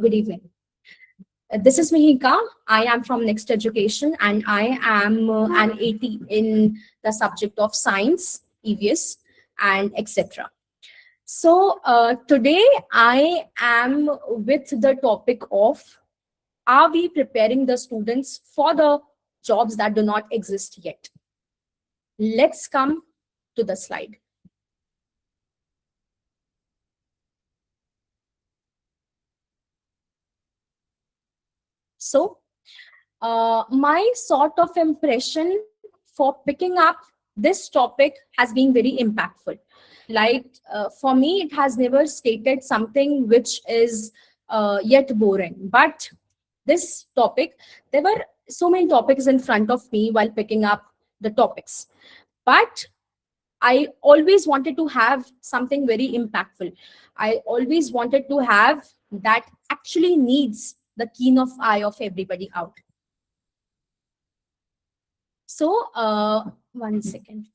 Good evening. This is Mihika. I am from Next Education and I am an AT in the subject of science, EVS, and etc. Today I am with the topic of, are we preparing the students for the jobs that do not exist yet? Let's come to the slide. So, my sort of impression for picking up this topic has been very impactful. Like, for me, it has never stated something which is yet boring. But this topic, there were so many topics in front of me while picking up the topics. But I always wanted to have something very impactful. I always wanted to have that actually needs the keen of eye of everybody out. One second.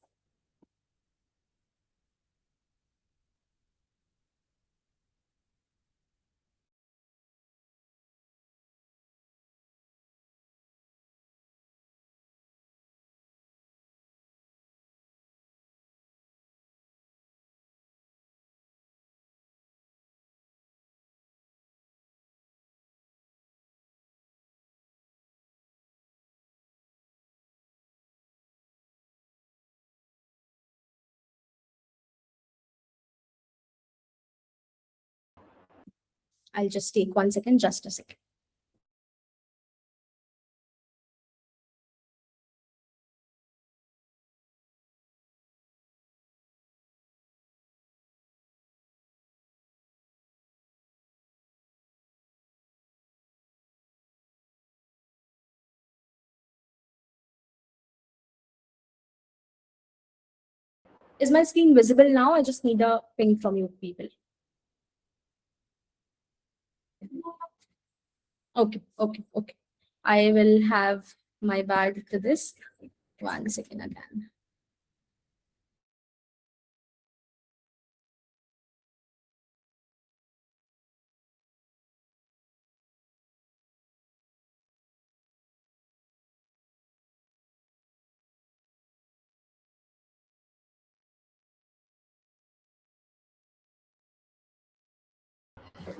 I'll just take 1 second, just a second. Is my screen visible now? I just need a ping from you people. Okay. I will have my bad to this. 1 second again.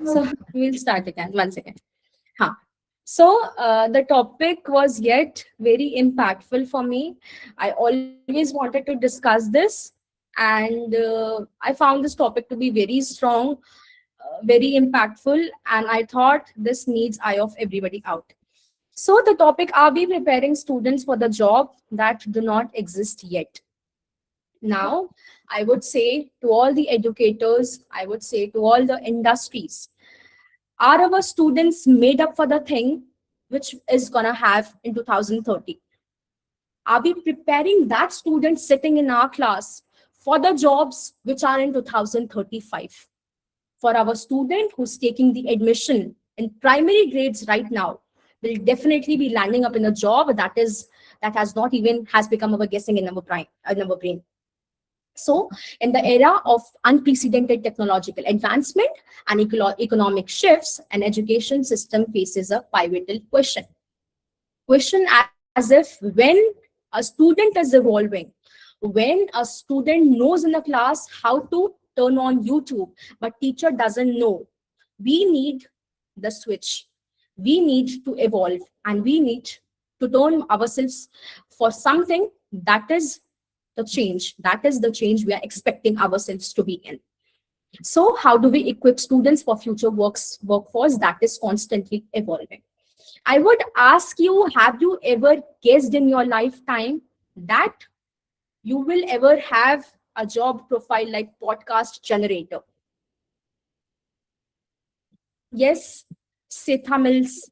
So we'll start again. 1 second. Huh. The topic was yet very impactful for me. I always wanted to discuss this, and I found this topic to be very strong, very impactful, and I thought this needs eye of everybody out. So the topic, are we preparing students for the job that do not exist yet? Now, I would say to all the educators, I would say to all the industries, are our students made up for the thing which is gonna have in 2030? Are we preparing that student sitting in our class for the jobs which are in 2035? For our student who's taking the admission in primary grades right now, will definitely be landing up in a job that has not even has become our guessing in our brain. So, in the era of unprecedented technological advancement and economic shifts, an education system faces a pivotal question. Question as if when a student is evolving, when a student knows in a class how to turn on YouTube, but teacher doesn't know, we need the switch. We need to evolve and we need to turn ourselves for something that is the change. That is the change we are expecting ourselves to be in. So how do we equip students for future workforce that is constantly evolving? I would ask you, have you ever guessed in your lifetime that you will ever have a job profile like podcast generator? Yes, Setha Mills.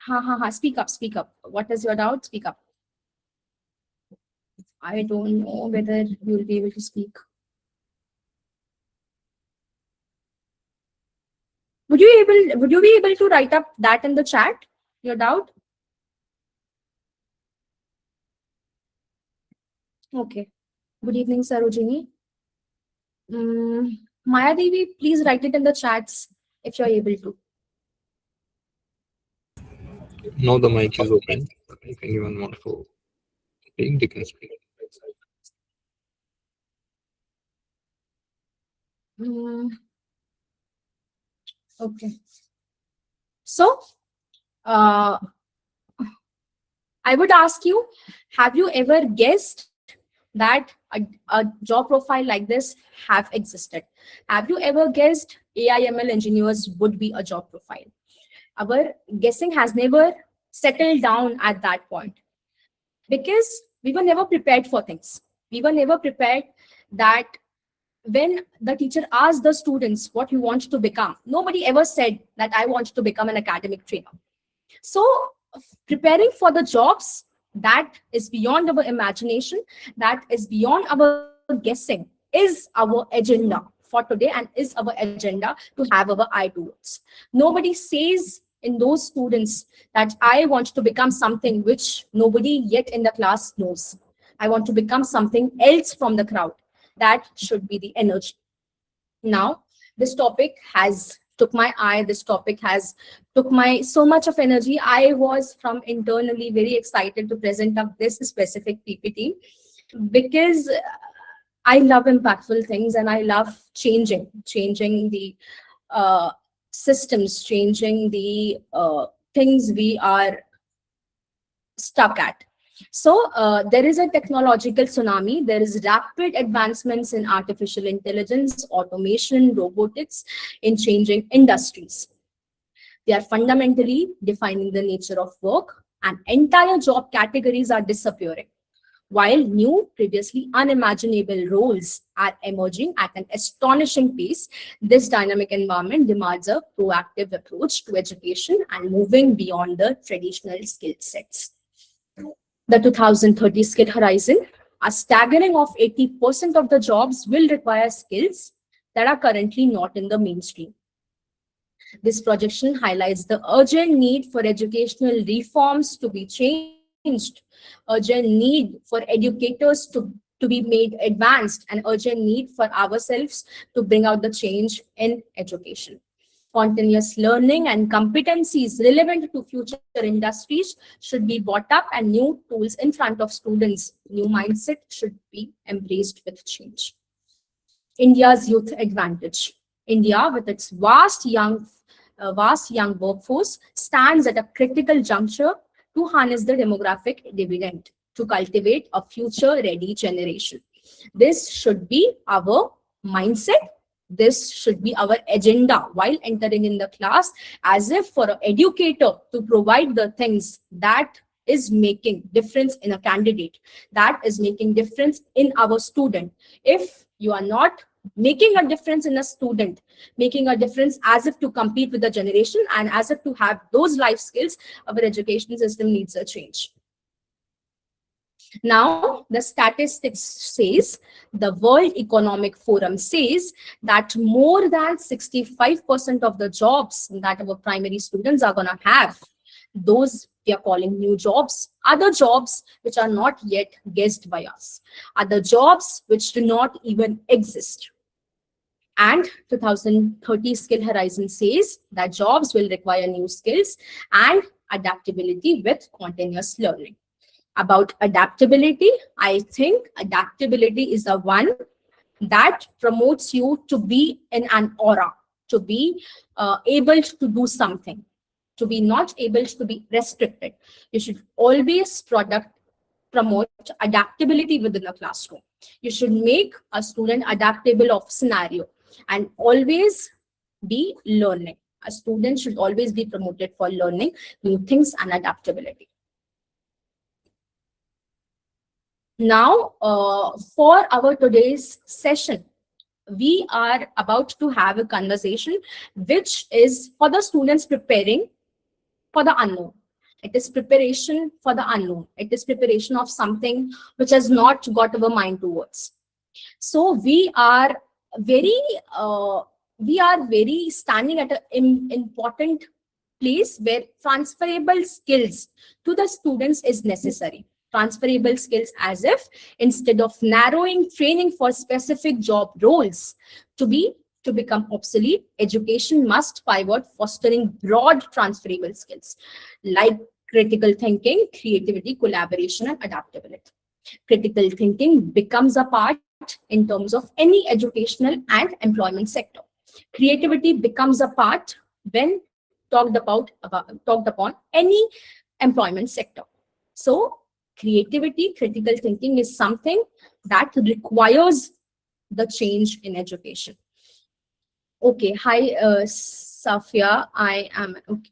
Ha. Speak up. What is your doubt? Speak up. I don't know whether you'll be able to speak. Would you be able to write up that in the chat? Your doubt? Okay. Good evening, Sarojini. Maya Devi, please write it in the chats if you're able to. Now the mic is open. If anyone wants to speak, they can speak. Mm, okay. So, uh, I would ask you, have you ever guessed that a job profile like this have existed? Have you ever guessed AIML engineers would be a job profile? Our guessing has never settled down at that point because we were never prepared for things. We were never prepared that when the teacher asked the students what you want to become, nobody ever said that I want to become an academic trainer. So, preparing for the jobs that is beyond our imagination, that is beyond our guessing, is our agenda for today and is our agenda to have our eye towards. Nobody says in those students that I want to become something which nobody yet in the class knows. I want to become something else from the crowd. That should be the energy. Now this topic has took my eye, this topic has took my so much of energy. I was from internally very excited to present up this specific PPT because I love impactful things and I love changing the uh, systems, changing the things we are stuck at. So there is a technological tsunami. There is rapid advancements in artificial intelligence, automation, robotics in changing industries. They are fundamentally defining the nature of work, and entire job categories are disappearing, while new, previously unimaginable roles are emerging at an astonishing pace. This dynamic environment demands a proactive approach to education and moving beyond the traditional skill sets. The 2030 skill horizon, a staggering of 80% of the jobs will require skills that are currently not in the mainstream. This projection highlights the urgent need for educational reforms to be changed, urgent need for educators to be made advanced, and urgent need for ourselves to bring out the change in education. Continuous learning and competencies relevant to future industries should be brought up, and new tools in front of students. New mindset should be embraced with change. India's youth advantage. India, with its vast young workforce, stands at a critical juncture to harness the demographic dividend to cultivate a future-ready generation. This should be our mindset. This should be our agenda while entering in the class, as if for an educator to provide the things that is making difference in a candidate, that is making difference in our student. If you are not making a difference in a student, making a difference as if to compete with the generation and as if to have those life skills, our education system needs a change. Now, the statistics says, the World Economic Forum says that more than 65% of the jobs that our primary students are going to have, those we are calling new jobs, other jobs which are not yet guessed by us, other jobs which do not even exist. And 2030 skill horizon says that jobs will require new skills and adaptability with continuous learning. About adaptability, I think adaptability is the one that promotes you to be in an aura, to be able to do something, to be not able to be restricted. You should always promote adaptability within a classroom. You should make a student adaptable of scenario and always be learning. A student should always be promoted for learning new things and adaptability. Now, for our today's session, we are about to have a conversation which is for the students preparing for the unknown. It is preparation for the unknown. It is preparation of something which has not got our mind towards. So very, uh, we are very standing at an important place where transferable skills to the students is necessary. Transferable skills, as if instead of narrowing training for specific job roles to be to become obsolete, education must pivot fostering broad transferable skills like critical thinking, creativity, collaboration, and adaptability. Critical thinking becomes a part in terms of any educational and employment sector. Creativity becomes a part when talked upon any employment sector. So creativity, critical thinking is something that requires the change in education. Okay, hi, Safia. I am okay.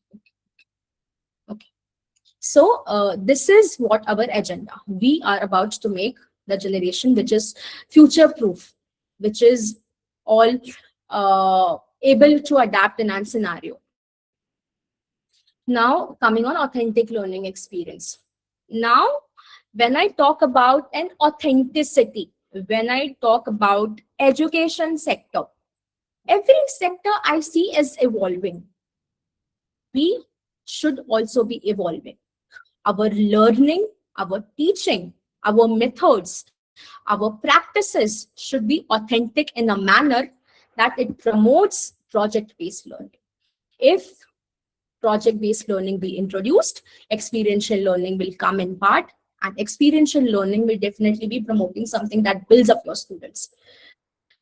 Okay. So this is what our agenda. We are about to make the generation which is future proof, which is all able to adapt in an scenario. Now, coming on authentic learning experience. Now, when I talk about an authenticity, when I talk about education sector, every sector I see is evolving. We should also be evolving. Our learning, our teaching, our methods, our practices should be authentic in a manner that it promotes project-based learning. If project-based learning be introduced, experiential learning will come in part, and experiential learning will definitely be promoting something that builds up your students.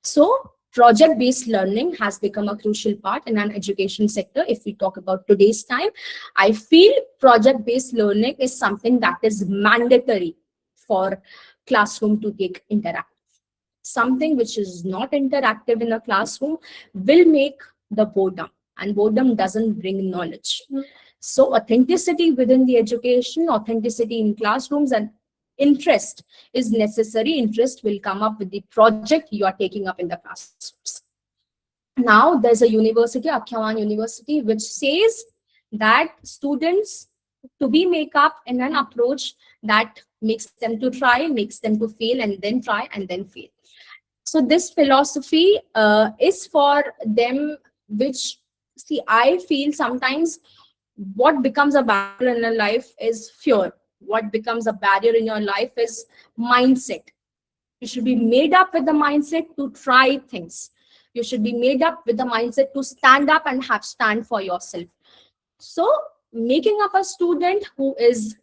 So project-based learning has become a crucial part in an education sector. If we talk about today's time, I feel project-based learning is something that is mandatory for classroom to take interactive. Something which is not interactive in a classroom will make the boredom, and boredom doesn't bring knowledge. So authenticity within the education, authenticity in classrooms, and interest is necessary. Interest will come up with the project you are taking up in the classrooms. Now there's a university, Akhyawan University, which says that students to be make up in an approach that makes them to try, makes them to fail, and then try and then fail. So this philosophy is for them, which, see, I feel sometimes what becomes a barrier in your life is fear. What becomes a barrier in your life is mindset. You should be made up with the mindset to try things. You should be made up with the mindset to stand up and have stand for yourself. So making up a student who is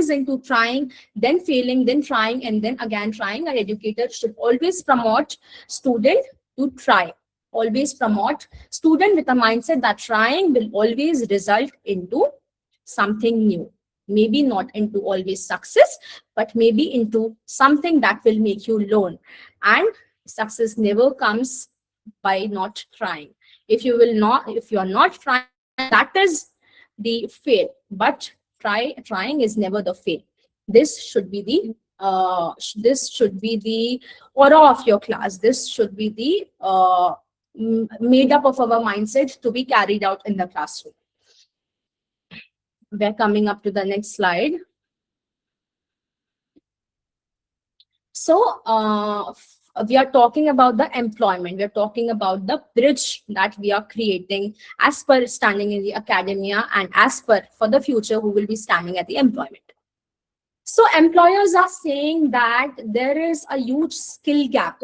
into trying, then failing, then trying, and then again trying, an educator should always promote student to try. Always promote student with a mindset that trying will always result into something new. Maybe not into always success, but maybe into something that will make you learn. And success never comes by not trying. If you are not trying, that is the fail. But trying is never the fail. This should be the aura of your class. This should be the made up of our mindset to be carried out in the classroom. We're coming up to the next slide. So we are talking about the employment. We are talking about the bridge that we are creating as per standing in the academia and as per for the future who will be standing at the employment. So employers are saying that there is a huge skill gap.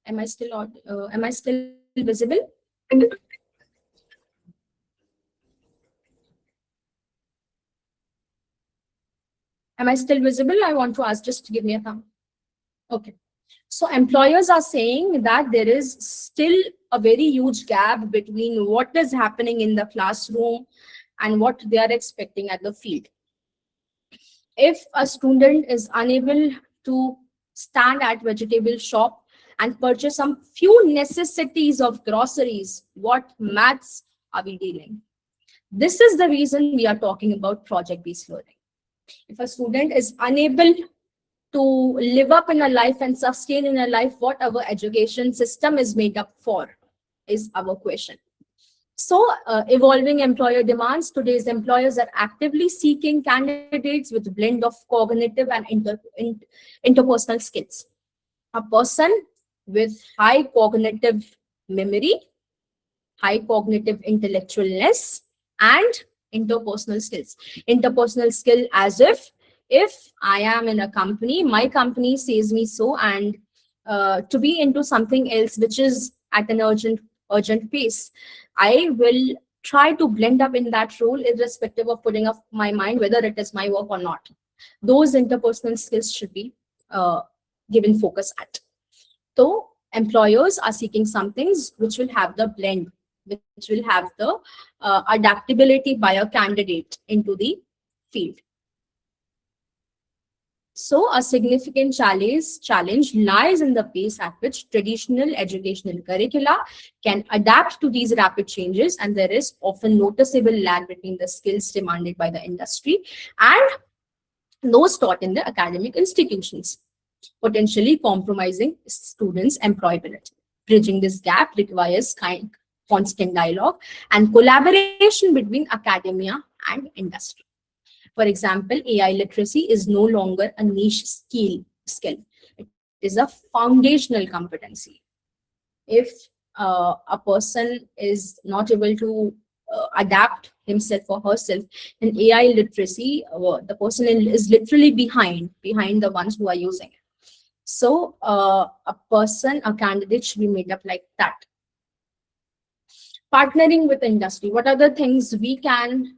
Am I still visible? Am I still visible? I want to ask, just give me a thumb. Okay. So employers are saying that there is still a very huge gap between what is happening in the classroom and what they are expecting at the field. If a student is unable to stand at vegetable shop and purchase some few necessities of groceries, what maths are we dealing? This is the reason we are talking about project-based learning. If a student is unable to live up in a life and sustain in a life, what our education system is made up for is our question. So evolving employer demands. Today's employers are actively seeking candidates with a blend of cognitive and interpersonal skills. A person with high cognitive memory, high cognitive intellectualness, and interpersonal skills. Interpersonal skill, as if I am in a company, my company says me so, and to be into something else which is at an urgent pace, I will try to blend up in that role irrespective of putting up my mind whether it is my work or not. Those interpersonal skills should be uh, given focus at. So employers are seeking some things which will have the blend, which will have the adaptability by a candidate into the field. So a significant challenge lies in the pace at which traditional educational curricula can adapt to these rapid changes, and there is often noticeable lag between the skills demanded by the industry and those taught in the academic institutions, potentially compromising students' employability. Bridging this gap requires constant dialogue and collaboration between academia and industry. For example, AI literacy is no longer a niche skill. It is a foundational competency. If a person is not able to adapt himself or herself in AI literacy, the person is literally behind the ones who are using it. So a candidate should be made up like that. Partnering with industry, what are the things we can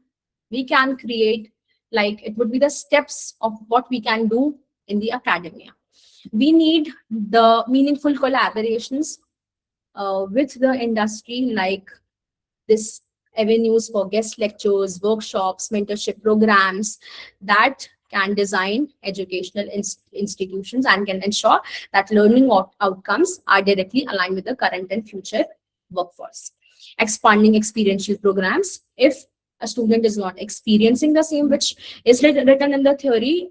create? Like, it would be the steps of what we can do in the academia. We need the meaningful collaborations with the industry, like this avenues for guest lectures, workshops, mentorship programs that can design educational institutions and can ensure that learning outcomes are directly aligned with the current and future workforce. Expanding experiential programs. If a student is not experiencing the same which is written in the theory,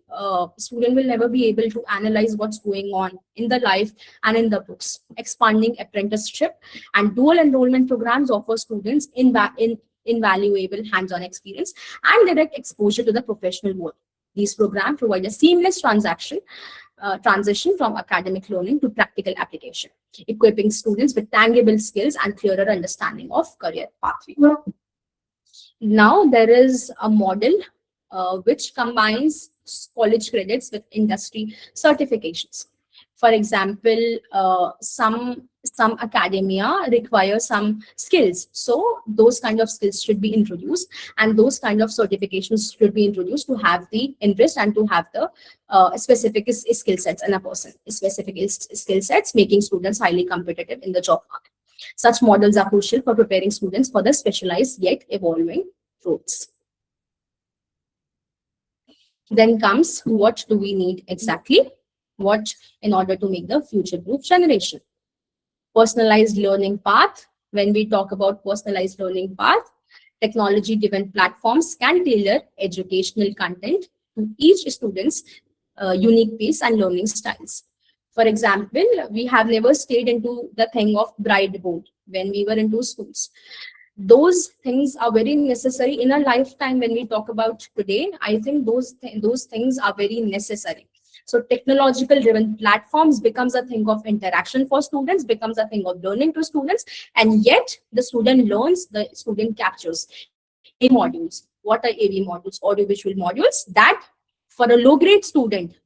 student will never be able to analyze what's going on in the life and in the books. Expanding apprenticeship and dual enrollment programs offer students invaluable hands-on experience and direct exposure to the professional world. These programs provide a seamless transition from academic learning to practical application, equipping students with tangible skills and clearer understanding of career pathway. Now there is a model which combines college credits with industry certifications. For example, some academia require some skills, so those kind of skills should be introduced, and those kind of certifications should be introduced to have the interest and to have the specific skill sets in a person, specific skill sets, making students highly competitive in the job market. Such models are crucial for preparing students for the specialized yet evolving roles. Then comes, what do we need exactly? What in order to make the future-proof generation? Personalized learning path. When we talk about personalized learning path, technology-driven platforms can tailor educational content to each student's unique pace and learning styles. For example, we have never stayed into the thing of bride board when we were into schools. Those things are very necessary in a lifetime. When we talk about today, I think those things are very necessary. So technological driven platforms becomes a thing of interaction for students, becomes a thing of learning to students, and yet the student learns, the student captures AV modules. What are AV modules? Audiovisual modules that for a low grade student,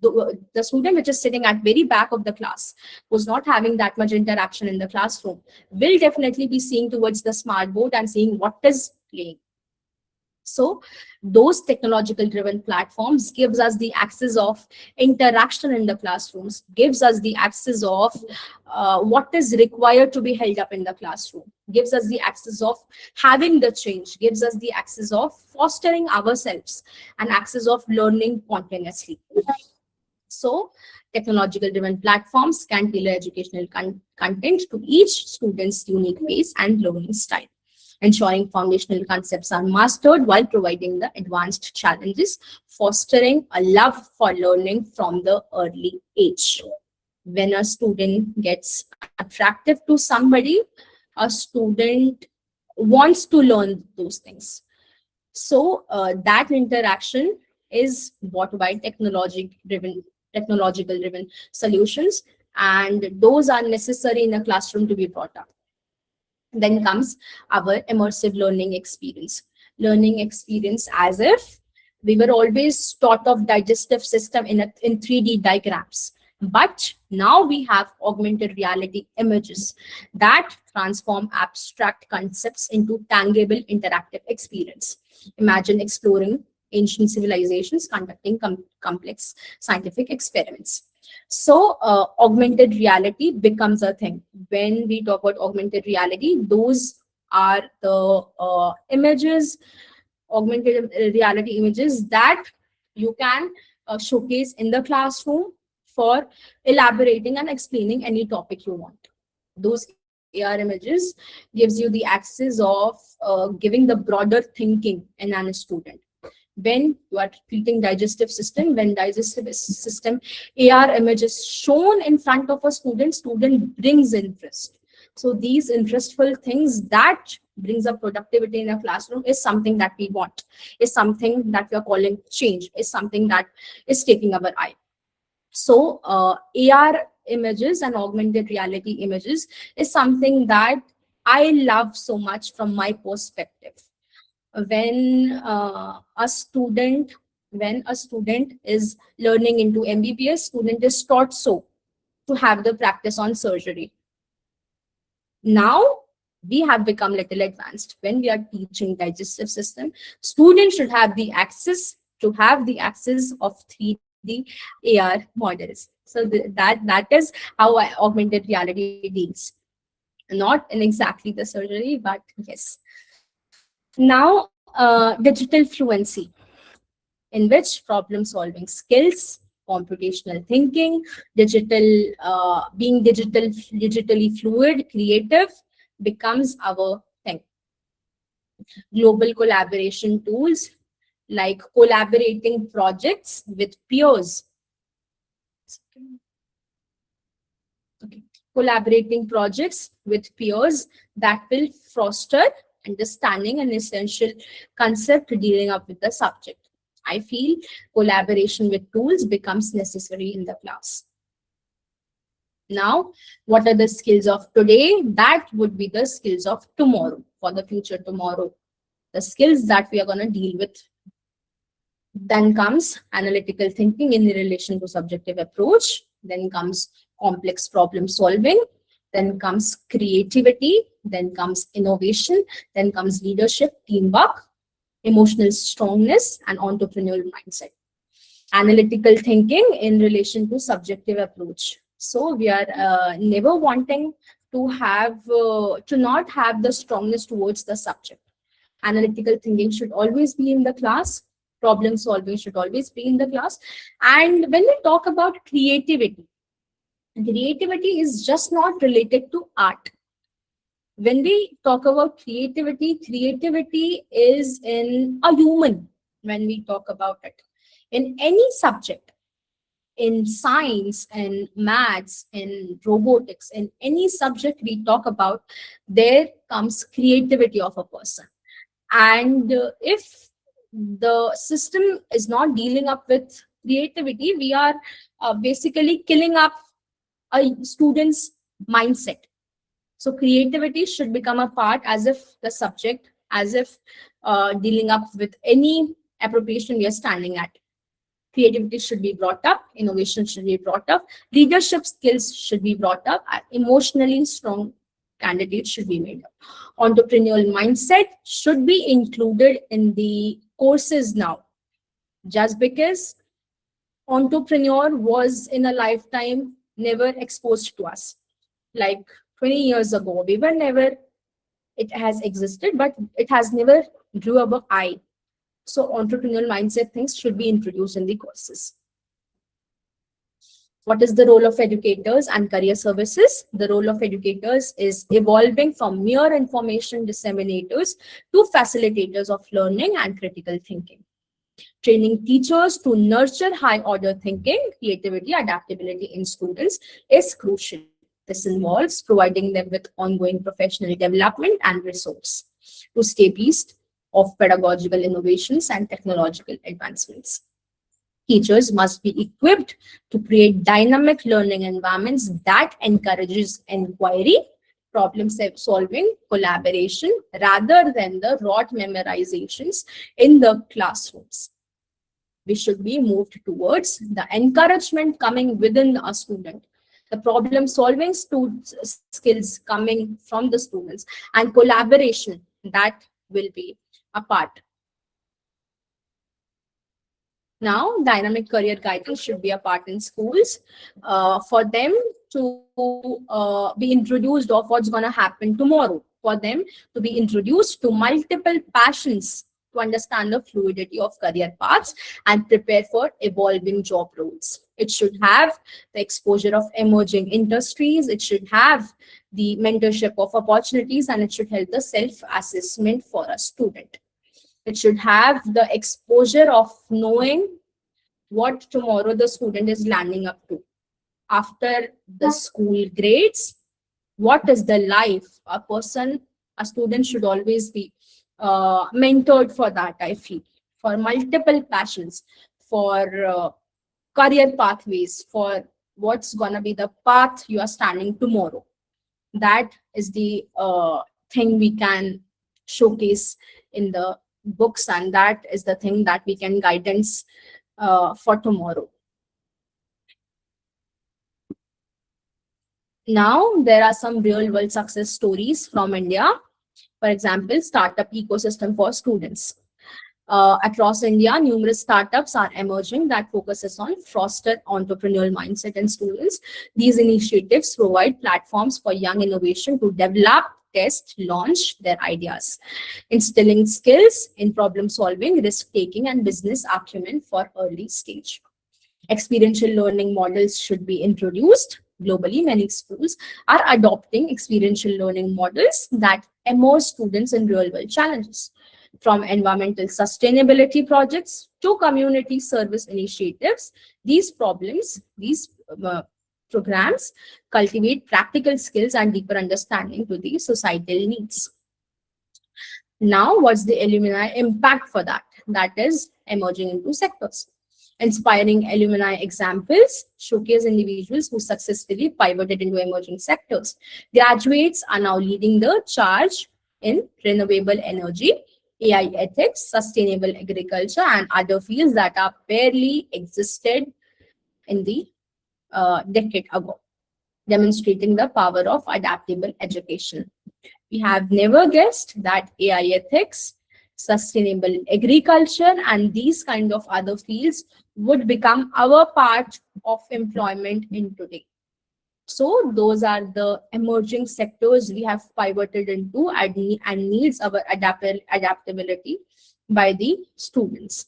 the student which is sitting at very back of the class, who's not having that much interaction in the classroom, will definitely be seeing towards the smart board and seeing what is playing. So those technological driven platforms gives us the access of interaction in the classrooms, gives us the access of what is required to be held up in the classroom, gives us the access of having the change, gives us the access of fostering ourselves and access of learning continuously. So technological driven platforms can tailor educational content to each student's unique pace and learning style, ensuring foundational concepts are mastered while providing the advanced challenges, fostering a love for learning from the early age. When a student gets attractive to somebody, a student wants to learn those things. So that interaction is brought by technological driven solutions, and those are necessary in a classroom to be brought up. Then comes our immersive learning experience as if we were always taught of digestive system in 3D diagrams. But now we have augmented reality images that transform abstract concepts into tangible interactive experience. Imagine exploring ancient civilizations, conducting complex scientific experiments. So, augmented reality becomes a thing. When we talk about augmented reality, those are the images, augmented reality images that you can showcase in the classroom for elaborating and explaining any topic you want. Those AR images gives you the access of giving the broader thinking in an student. When you are treating digestive system, when digestive system AR image is shown in front of a student brings interest. So these interestful things that brings up productivity in a classroom is something that we want, is something that we are calling change, is something that is taking our eye. So AR images and augmented reality images is something that I love so much from my perspective. When a student, when a student is learning into MBBS, student is taught so to have the practice on surgery. Now we have become little advanced. When we are teaching digestive system, students should have the access to have the access of 3D AR models. So that is how augmented reality deals. Not in exactly the surgery, but yes. Now, digital fluency, in which problem solving skills, computational thinking, digitally fluid, creative becomes our thing. Global collaboration tools like collaborating projects with peers. Okay. Collaborating projects with peers that will foster understanding an essential concept dealing up with the subject. I feel collaboration with tools becomes necessary in the class. Now, what are the skills of today? That would be the skills of tomorrow, for the future tomorrow. The skills that we are going to deal with. Then comes analytical thinking in relation to subjective approach. Then comes complex problem solving. Then comes creativity. Then comes innovation. Then comes leadership, teamwork, emotional strongness, and entrepreneurial mindset. Analytical thinking in relation to subjective approach. So we are never wanting to not have the strongness towards the subject. Analytical thinking should always be in the class. Problem solving should always be in the class. And when we talk about creativity, creativity is just not related to art. When we talk about creativity, creativity is in a human. When we talk about it in any subject, in science, in maths, in robotics, in any subject we talk about, there comes creativity of a person. And if the system is not dealing up with creativity, we are basically killing up a student's mindset. So creativity should become a part as if the subject, as if dealing up with any appropriation we are standing at. Creativity should be brought up, innovation should be brought up, leadership skills should be brought up, and emotionally strong candidates should be made up. Entrepreneurial mindset should be included in the courses now. Just because entrepreneur was in a lifetime never exposed to us. Like 20 years ago, we were never, it has existed, but it has never grew above eye. So entrepreneurial mindset things should be introduced in the courses. What is the role of educators and career services? The role of educators is evolving from mere information disseminators to facilitators of learning and critical thinking. Training teachers to nurture high order thinking, creativity, adaptability in students is crucial. This involves providing them with ongoing professional development and resource to stay abreast of pedagogical innovations and technological advancements. Teachers must be equipped to create dynamic learning environments that encourages inquiry, problem solving, collaboration, rather than the rote memorizations in the classrooms. We should be moved towards the encouragement coming within a student, the problem solving skills coming from the students, and collaboration that will be a part. Now, dynamic career guidance should be a part in schools for them to be introduced of what's going to happen tomorrow, for them to be introduced to multiple passions, to understand the fluidity of career paths and prepare for evolving job roles. It should have the exposure of emerging industries, it should have the mentorship of opportunities, and it should help the self assessment for a student. It should have the exposure of knowing what tomorrow the student is landing up to. After the school grades, what is the life? A student should always be mentored for that, I feel, for multiple passions, for career pathways, for what's going to be the path you are standing tomorrow. That is the thing we can showcase in the books, and that is the thing that we can guidance for tomorrow. Now there are some real world success stories from India. For example, startup ecosystem for students. Across India, numerous startups are emerging that focuses on foster entrepreneurial mindset in students. These initiatives provide platforms for young innovation to develop, test, launch their ideas, instilling skills in problem solving, risk taking, and business acumen for early stage. Experiential learning models should be introduced. Globally, many schools are adopting experiential learning models that immerse students in real world challenges. From environmental sustainability projects to community service initiatives, these programs cultivate practical skills and deeper understanding to the societal needs. Now, what's the alumni impact for that? That is emerging into sectors. Inspiring alumni examples showcase individuals who successfully pivoted into emerging sectors. Graduates are now leading the charge in renewable energy, AI ethics, sustainable agriculture, and other fields that are barely existed in the decade ago, demonstrating the power of adaptable education. We have never guessed that AI ethics, sustainable agriculture, and these kind of other fields would become our part of employment in today. So those are the emerging sectors we have pivoted into and needs our adaptability by the students.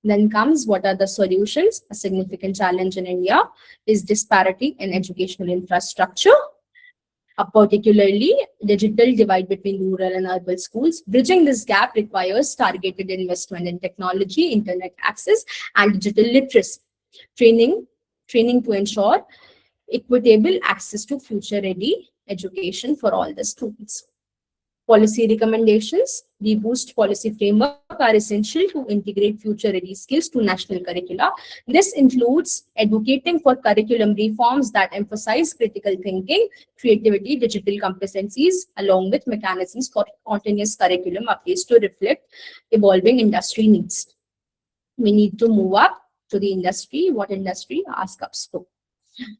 Then comes, what are the solutions? A significant challenge in India is disparity in educational infrastructure, a particularly digital divide between rural and urban schools. Bridging this gap requires targeted investment in technology, internet access, and digital literacy. Training, training to ensure equitable access to future-ready education for all the students. Policy recommendations. The Boost policy framework are essential to integrate future-ready skills to national curricula. This includes advocating for curriculum reforms that emphasize critical thinking, creativity, digital competencies, along with mechanisms for continuous curriculum updates to reflect evolving industry needs. We need to move up to the industry, what industry asks us to.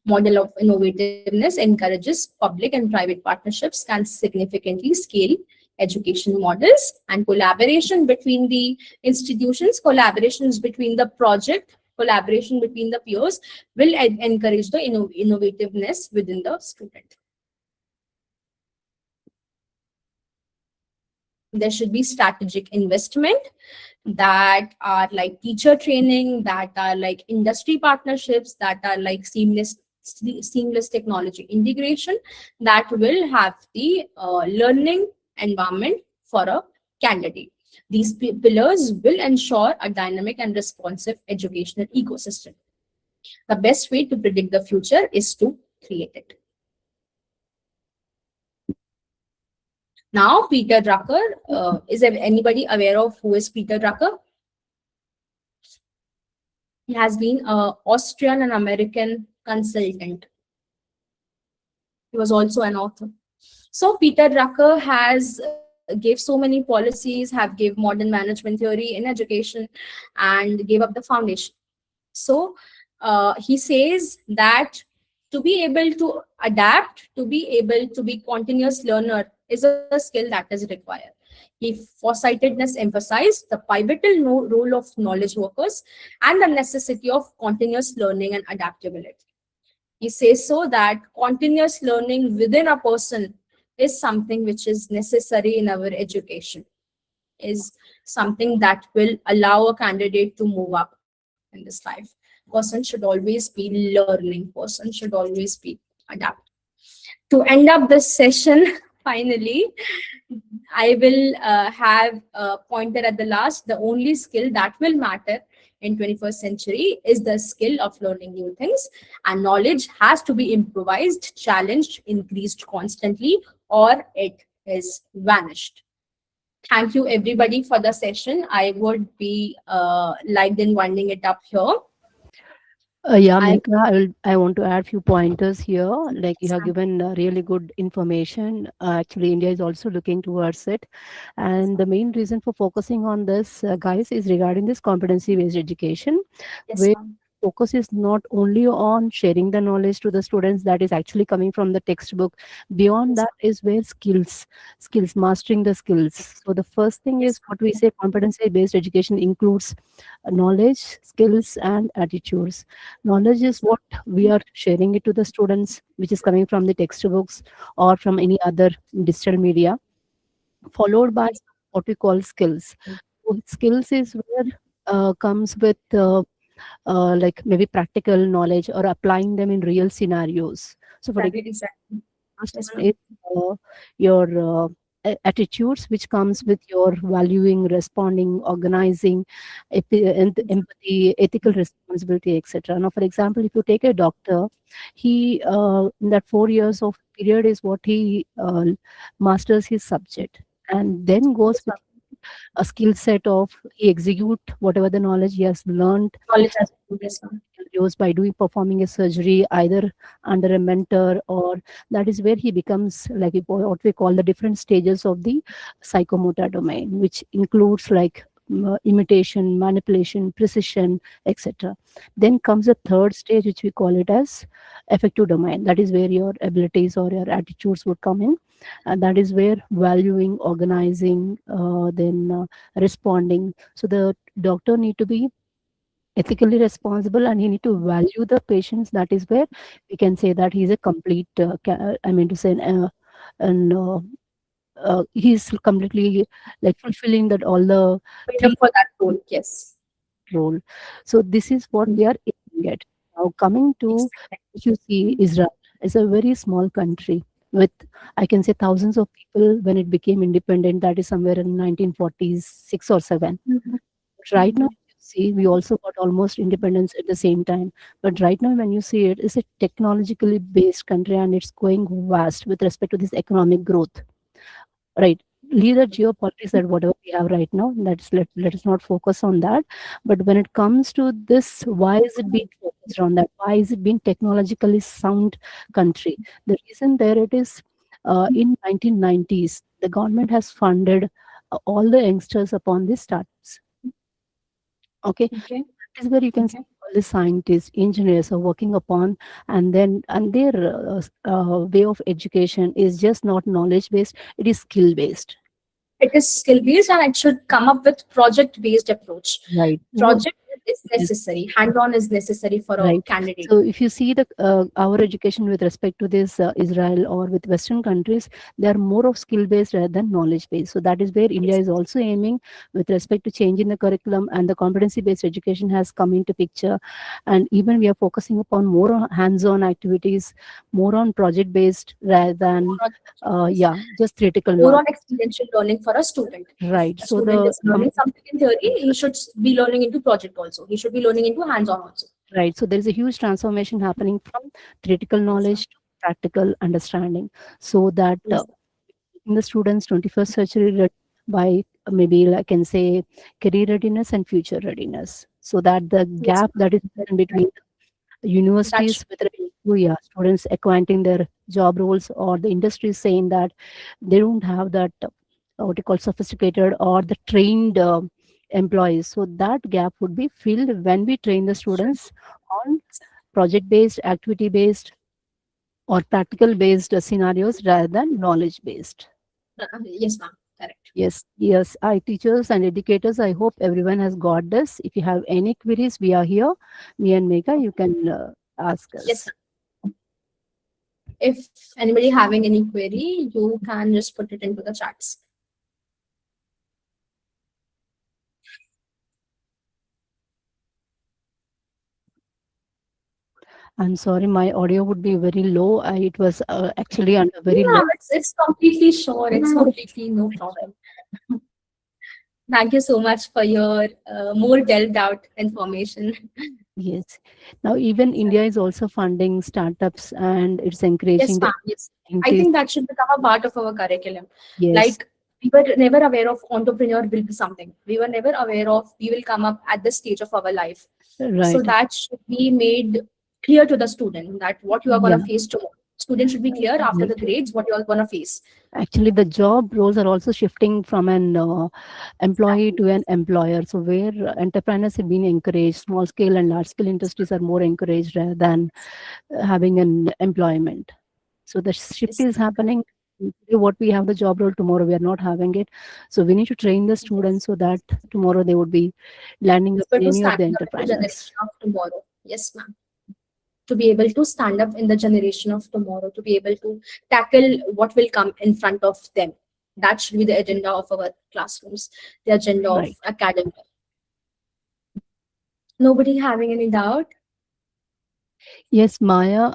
Model of innovativeness encourages public and private partnerships can significantly scale education models, and collaboration between the institutions, collaborations between the project, collaboration between the peers will encourage the innovativeness within the student. There should be strategic investment that are like teacher training, that are like industry partnerships, that are like seamless technology integration that will have the learning environment for a candidate. These pillars will ensure a dynamic and responsive educational ecosystem. The best way to predict the future is to create it. Now, Peter Drucker, is anybody aware of who is Peter Drucker? He has been an Austrian and American consultant. He was also an author. So Peter Drucker has gave so many policies, have gave modern management theory in education, and gave up the foundation. So he says that to be able to adapt, to be able to be continuous learner is a skill that is required. He foresightedness emphasized the pivotal role of knowledge workers and the necessity of continuous learning and adaptability. He says so that continuous learning within a person is something which is necessary in our education, is something that will allow a candidate to move up in this life. Person should always be learning, person should always be adapt. To end up this session, finally, I will have pointed at the last, the only skill that will matter in 21st century is the skill of learning new things, and knowledge has to be improvised, challenged, increased constantly, or it is vanished. Thank you everybody for the session. I would be liked in winding it up here. Yeah, I Megha, I want to add few pointers here. Like you have given really good information. Actually, India is also looking towards it, and the main reason for focusing on this, guys, is regarding this competency-based education, Yes, where ma'am. focus is not only on sharing the knowledge to the students that is actually coming from the textbook. Beyond Yes, that is where skills, mastering the skills. So the first thing yes, is what we say competency-based education includes knowledge, skills, and attitudes. Knowledge is what we are sharing it to the students, which is coming from the textbooks or from any other digital media, followed by yes, what we call skills. So skills is where comes with like maybe practical knowledge or applying them in real scenarios. So for exactly, exactly. first Yes, one is ma'am. your attitudes, which comes with your valuing, responding, organizing, empathy, ethical responsibility, etc. Now, for example, if you take a doctor, he in that 4 years of period is what he masters his subject, and then goes Yes, with ma'am. a skill set of he execute whatever the knowledge he has learned Knowledge has been, yes, ma'am. scenarios by doing performing a surgery either under a mentor, or that is where he becomes like what we call the different stages of the psychomotor domain, which includes like imitation, manipulation, precision, etc. Then comes a third stage which we call it as affective domain. That is where your abilities or your attitudes would come in, and that is where valuing, organizing, then responding. So the doctor need to be ethically responsible and he need to value the patients. That is where we can say that he's a complete I mean to say and he's completely like fulfilling that all the Fit up three for that role. Yes. role. So this is what we are aiming at. Now coming to, Exactly. if you see, Israel is a very small country with, I can say, thousands of people when it became independent. That is somewhere in 1946 or 7. Mhm. Right now, Mhm. you see, we also got almost independence at the same time. But right now, when you see it, it's a technologically based country and it's going vast with respect to this economic growth. Right. Leave the geopolitics at whatever we have right now. Let us not focus on that. But when it comes to this, why is it being focused on that? Why is it being technologically sound country? The reason there it is in 1990s, the government has funded all the youngsters upon these startups. Okay, Okay. that is where you can see Okay. all the scientists, engineers are working upon, and their way of education is just not knowledge based; it is skill based. It is skill based and it should come up with project based approach. Right. What Project is is necessary. Hand on is necessary for a right. candidate. So if you see the our education with respect to this Israel or with Western countries, they are more of skill based rather than knowledge based. So that is where India Yes. is also aiming with respect to changing the curriculum, and the competency based education has come into picture. And even we are focusing upon more on hands-on activities, more on project based rather More than on yes. just theoretical More on knowledge. experiential learning for a student. If Right. a So student the is learning something in theory, he should be learning into project also. He should be learning into hands on also. right. So there is a huge transformation happening from theoretical Yes, ma'am. knowledge to practical understanding, so that Yes. in the students 21st century by maybe I can say career readiness and future readiness, so that the Yes, gap ma'am. that is That, in between that universities should with respect to students acquainting their job roles or the industry saying that they don't have that what you call sophisticated or the trained employees. So that gap would be filled when we train the students on project based, activity based, or practical based scenarios rather than knowledge based. Yes, ma'am. Correct. Yes, yes. I teachers and educators, I hope everyone has got this. If you have any queries, we are here. Me and Mega, you can ask Yes, us. ma'am. If anybody having any query, you can just put it into the chats. I'm sorry, my audio would be very low. It was actually under very Yeah, low. it's completely sure. It's completely no problem. Thank you so much for your more delved out information. Yes. Now, even India is also funding startups and it's Yes, encouraging the ma'am. Yes. I scientists. think that should become a part of our curriculum. Yes, Like, we were never aware of entrepreneur will be something. We were never aware of we will come up at this stage of our life. So right. that should be made clear to the student that what you are Yeah, gonna face tomorrow. Student should be clear after the right. grades what you are gonna face. Actually, the job roles are also shifting from an employee Exactly. to an employer. So, where entrepreneurs have been encouraged, small scale and large scale industries are more encouraged rather than having an employment. So, the shift Yes. is happening. Today, what we have the job role, tomorrow we are not having it. So, we need to train the students so that tomorrow they would be landing up But in to any of stand the up in the entrepreneurs. generation of tomorrow. Yes, ma'am. To be able to stand up in the generation of tomorrow, to be able to tackle what will come in front of them. That should be the agenda of our classrooms, the agenda of Right. academy. Nobody having any doubt? Yes, Maya,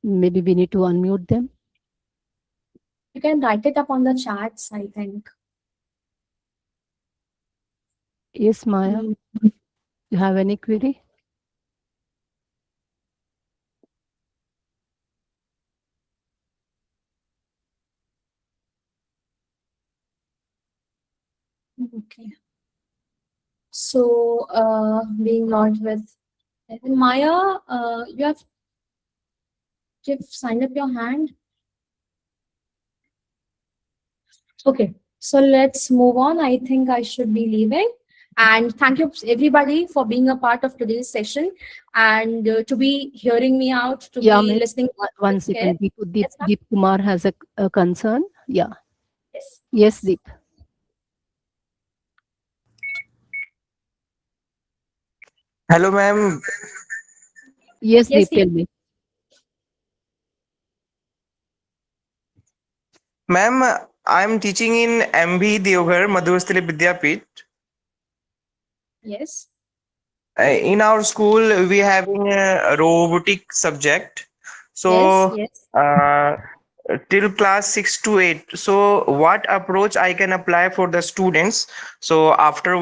maybe we need to unmute them. You can write it up on the chats, I think. Yes, Maya, Mm, you have any query? okay. So, being not with Maya, you've signed up your hand. Okay, so let's move on. I think I should be leaving. And thank you, everybody, for being a part of today's session and to be hearing me out, to Yeah, be maybe listening one with care. second. Yes, ma'am. Deep Kumar has a concern. Yeah. Yes. Yes, Deep. Hello, ma'am. Yes, Yes, Deep, the tell me. Ma'am, I'm teaching in MB Deoghar, Madhurastali Vidyapit. yes, In our school, we having a robotic subject. yes, So, yes. uh, till class 6 to 8. So, what approach I can apply for the students? So, after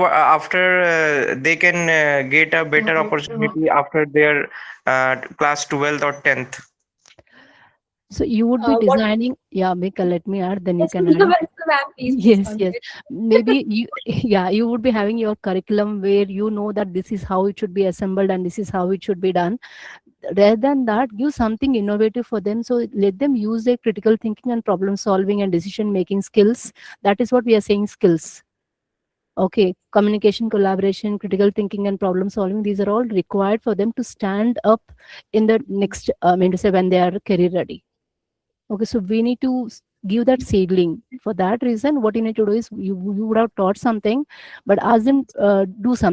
they can get a better opportunity after their class 12th or 10th. So you would be What? designing, yeah, Mika, let me add, then you Yes, can add. ma'am, please Yes, yes. continue. Maybe you, yeah, you would be having your curriculum where you know that this is how it should be assembled and this is how it should be done. Rather than that, give something innovative for them. So let them use their critical thinking and problem solving and decision making skills. That is what we are saying skills. Okay, communication, collaboration, critical thinking, and problem solving. These are all required for them to stand up in the next, I mean to say, when they are career ready. Okay, so we need to give that seedling. For that reason, what you need to do is you would have taught something, but ask them do something.